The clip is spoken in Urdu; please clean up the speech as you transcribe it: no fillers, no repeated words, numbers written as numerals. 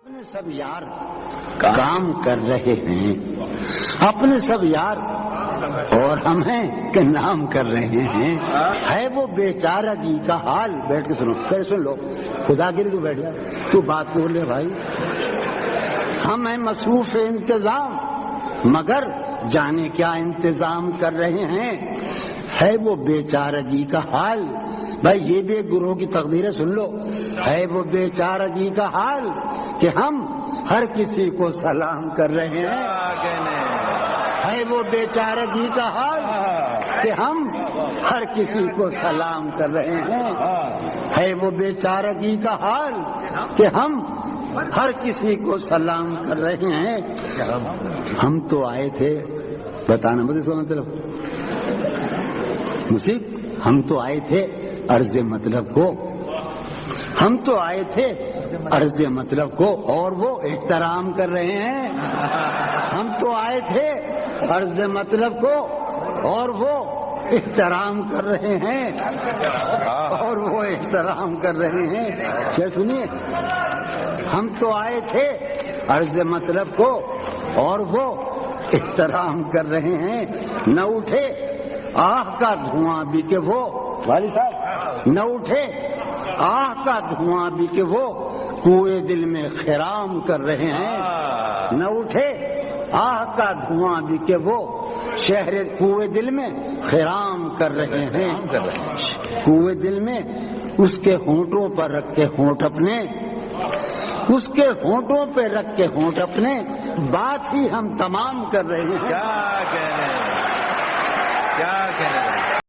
اپنے سب یار کام کر رہے ہیں، اپنے سب یار اور ہم ہیں کہ نام کر رہے ہیں۔ ہے وہ بیچارگی کا حال۔ بیٹھ کے سنو، پھر سن لو، خدا کے لیے تو بیٹھ جا، تو بات بول لے بھائی۔ ہم ہیں مصروف انتظام مگر جانے کیا انتظام کر رہے ہیں۔ ہے وہ بیچارگی کا حال، بھائی یہ بھی ایک گروہ کی تقدیر ہے، سن لو۔ ہے وہ بیچارگی کا حال کہ ہم ہر کسی کو سلام کر رہے ہیں۔ ہے وہ بیچارگی کا حال کہ ہم ہر کسی کو سلام کر رہے ہیں۔ ہے وہ بیچارگی کا حال کہ ہم ہر کسی کو سلام کر رہے ہیں۔ ہم تو آئے تھے، بتانا مجھے سو مطلب مصیب، ہم تو آئے تھے عرض مطلب کو، ہم تو آئے تھے عرض مطلب کو اور وہ احترام کر رہے ہیں۔ ہم تو آئے تھے عرض مطلب کو اور وہ احترام کر رہے ہیں، اور وہ احترام کر رہے ہیں۔ کیا سنیے، ہم تو آئے تھے عرض مطلب کو اور وہ احترام کر رہے ہیں۔ نہ اٹھے آہ کا دھواں بھی کہ وہ، والی صاحب، نہ اٹھے آہ کا دھواں بھی کہ وہ کوئے دل میں خرام کر رہے ہیں۔ نہ اٹھے آہ کا دھواں بھی کہ وہ شہر کوئے دل میں خرام کر رہے ہیں۔ کوئے دل میں اس کے ہونٹوں پر رکھ کے ہونٹ اپنے، اس کے ہونٹوں پہ رکھ کے ہونٹ اپنے، بات ہی ہم تمام کر رہے ہیں۔ کیا کہنے